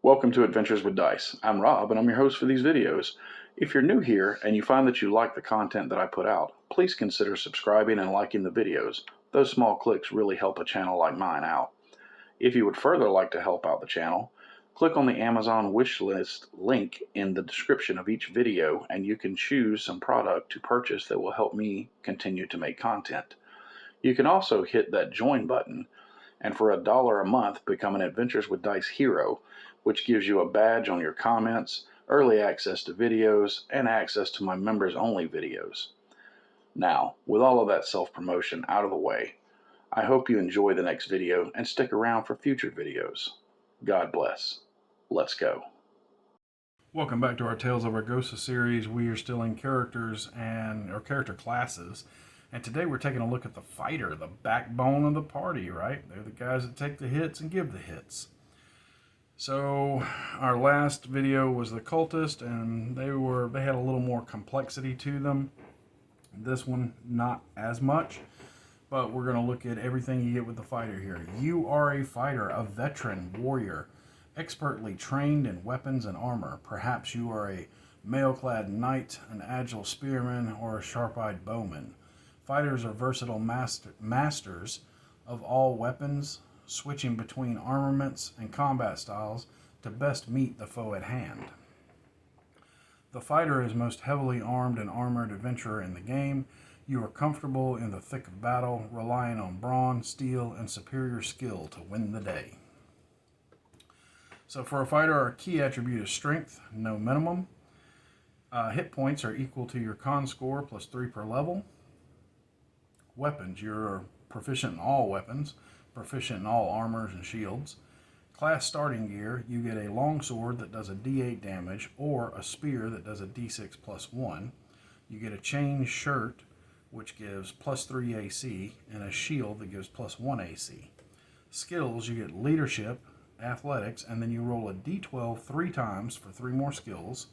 Welcome to Adventures with Dice. I'm Rob and I'm your host for these videos. If you're new here and you find that you like the content that I put out, please consider subscribing and liking the videos. Those small clicks really help a channel like mine out. If you would further like to help out the channel, click on the Amazon wishlist link in the description of each video and you can choose some product to purchase that will help me continue to make content. You can also hit that join button and for $1 a month become an Adventures with Dice hero, which gives you a badge on your comments, early access to videos, and access to my members only videos. Now, with all of that self-promotion out of the way, I hope you enjoy the next video and stick around for future videos. God bless. Let's go. Welcome back to our Tales of Argosa series. We are still in characters or character classes. And today we're taking a look at the fighter, the backbone of the party, right? They're the guys that take the hits and give the hits. So our last video was the cultist, and they had a little more complexity to them. This one, not as much, but we're going to look at everything you get with the fighter here. You are a fighter, a veteran warrior, expertly trained in weapons and armor. Perhaps you are a mail-clad knight, an agile spearman, or a sharp-eyed bowman. Fighters are versatile masters of all weapons, switching between armaments and combat styles to best meet the foe at hand. The fighter is most heavily armed and armored adventurer in the game. You are comfortable in the thick of battle, relying on brawn, steel, and superior skill to win the day. So for a fighter, our key attribute is strength, no minimum. Hit points are equal to your con score plus 3 per level. Weapons, you're proficient in all weapons, proficient in all armors and shields. Class starting gear, you get a longsword that does a d8 damage or a spear that does a d6 plus 1. You get a chain shirt which gives plus 3 AC and a shield that gives plus 1 AC. Skills, you get leadership, athletics, and then you roll a d12 3 times for 3 more skills.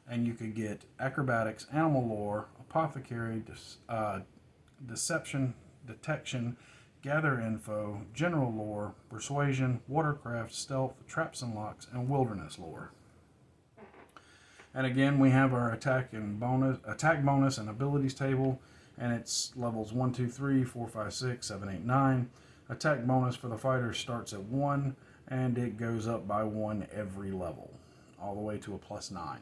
And you could get acrobatics, animal lore, apothecary, deception, detection, gather info, general lore, persuasion, watercraft, stealth, traps and locks, and wilderness lore. And again, we have our attack bonus and abilities table, and it's levels 1, 2, 3, 4, 5, 6, 7, 8, 9. Attack bonus for the fighter starts at 1, and it goes up by 1 every level, all the way to a plus 9.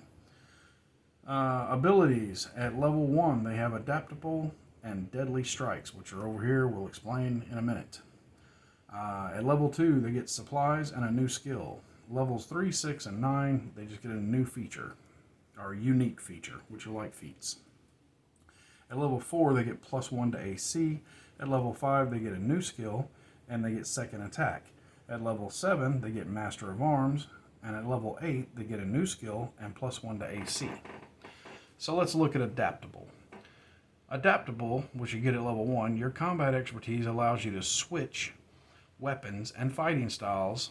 Abilities, at level 1, they have adaptable and deadly strikes, which are over here. We'll explain in a minute. At level 2, they get supplies and a new skill. Levels 3, 6, and 9, they just get a new feature, or unique feature, which are like feats. At level 4, they get plus 1 to AC. At level 5, they get a new skill, and they get second attack. At level 7, they get Master of Arms, and at level 8, they get a new skill and plus 1 to AC. So let's look at adaptable. Adaptable, which you get at level 1, your combat expertise allows you to switch weapons and fighting styles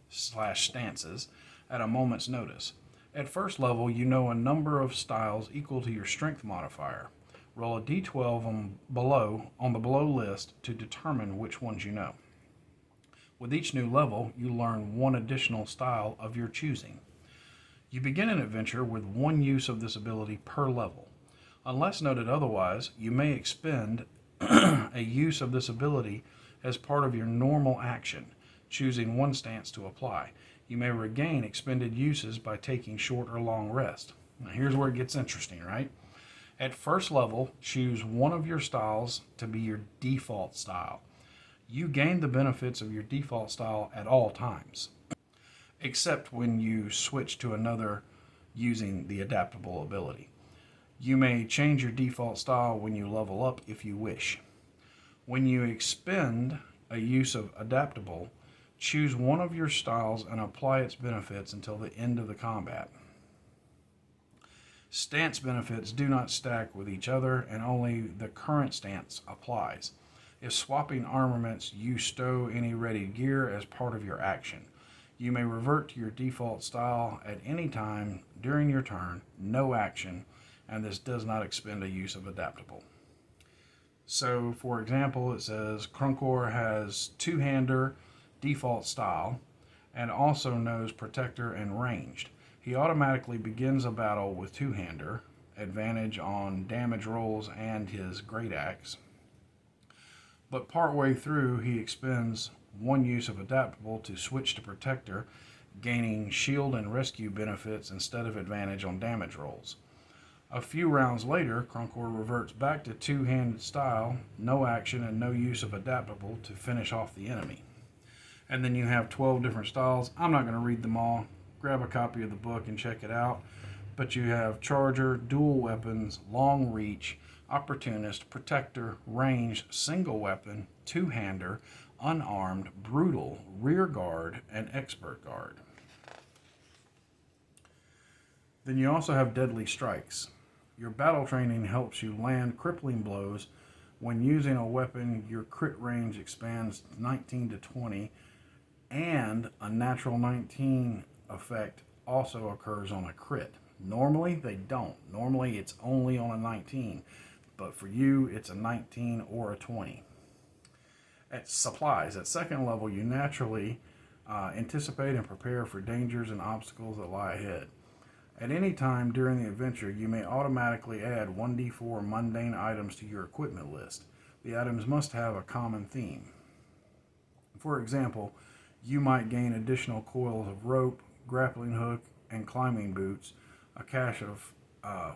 / stances at a moment's notice. At first level, you know a number of styles equal to your strength modifier. Roll a d12 on the below list to determine which ones you know. With each new level, you learn one additional style of your choosing. You begin an adventure with 1 use of this ability per level. Unless noted otherwise, you may expend a use of this ability as part of your normal action, choosing 1 stance to apply. You may regain expended uses by taking short or long rest. Now here's where it gets interesting, right? At first level, choose one of your styles to be your default style. You gain the benefits of your default style at all times, except when you switch to another using the adaptable ability. You may change your default style when you level up if you wish. When you expend a use of adaptable, choose one of your styles and apply its benefits until the end of the combat. Stance benefits do not stack with each other, and only the current stance applies. If swapping armaments, you stow any ready gear as part of your action. You may revert to your default style at any time during your turn, no action, and this does not expend a use of adaptable. So, for example, it says Crunkor has two-hander default style, and also knows Protector and Ranged. He automatically begins a battle with two-hander, advantage on damage rolls and his great axe. But partway through, he expends one use of Adaptable to switch to Protector, gaining shield and rescue benefits instead of advantage on damage rolls. A few rounds later, Crunkor reverts back to two-handed style, no action and no use of Adaptable to finish off the enemy. And then you have 12 different styles. I'm not going to read them all. Grab a copy of the book and check it out. But you have Charger, Dual Weapons, Long Reach, Opportunist, Protector, Ranged, Single Weapon, Two-hander, Unarmed, Brutal, Rear Guard, and Expert Guard. Then you also have Deadly Strikes. Your battle training helps you land crippling blows. When using a weapon, your crit range expands 19 to 20, and a natural 19 effect also occurs on a crit. Normally, they don't. Normally, it's only on a 19, but for you, it's a 19 or a 20. At supplies, at second level, you naturally anticipate and prepare for dangers and obstacles that lie ahead. At any time during the adventure, you may automatically add 1d4 mundane items to your equipment list. The items must have a common theme. For example, you might gain additional coils of rope, grappling hook, and climbing boots, a cache of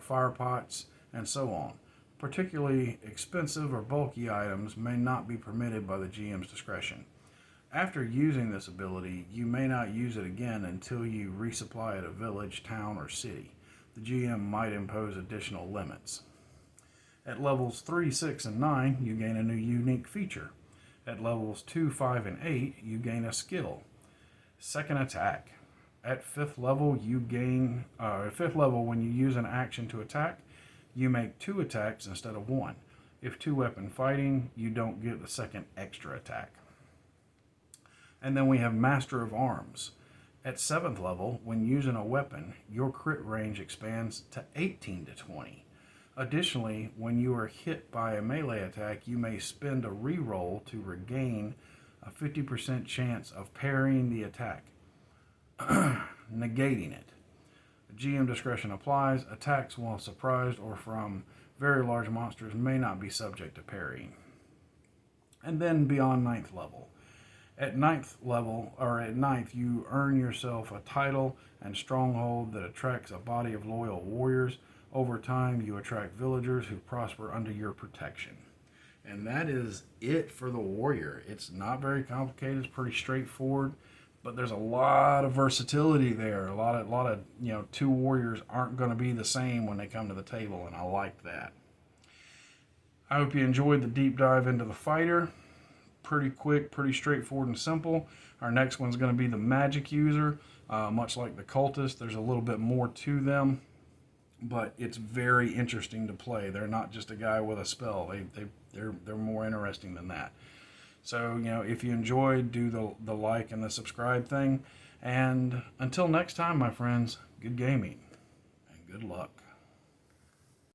fire pots, and so on. Particularly expensive or bulky items may not be permitted by the GM's discretion. After using this ability, you may not use it again until you resupply at a village, town, or city. The GM might impose additional limits. At levels 3, 6, and 9, you gain a new unique feature. At levels 2, 5, and 8, you gain a skill. Second attack. At 5th level, when you use an action to attack, you make 2 attacks instead of 1. If two-weapon fighting, you don't get the second extra attack. And then we have Master of Arms. At 7th level, when using a weapon, your crit range expands to 18 to 20. Additionally, when you are hit by a melee attack, you may spend a reroll to regain a 50% chance of parrying the attack, negating it. GM discretion applies. Attacks while surprised or from very large monsters may not be subject to parrying. And then beyond 9th level. At 9th, you earn yourself a title and stronghold that attracts a body of loyal warriors. Over time, you attract villagers who prosper under your protection. And that is it for the warrior. It's not very complicated. It's pretty straightforward, but there's a lot of versatility there. A lot of two warriors aren't going to be the same when they come to the table, and I like that. I hope you enjoyed the deep dive into the fighter. Pretty quick, pretty straightforward and simple. Our next one's going to be the magic user. Much like the cultist, there's a little bit more to them, but it's very interesting to play. They're not just a guy with a spell. They're more interesting than that. So, if you enjoyed, do the like and the subscribe thing. And until next time, my friends, good gaming and good luck.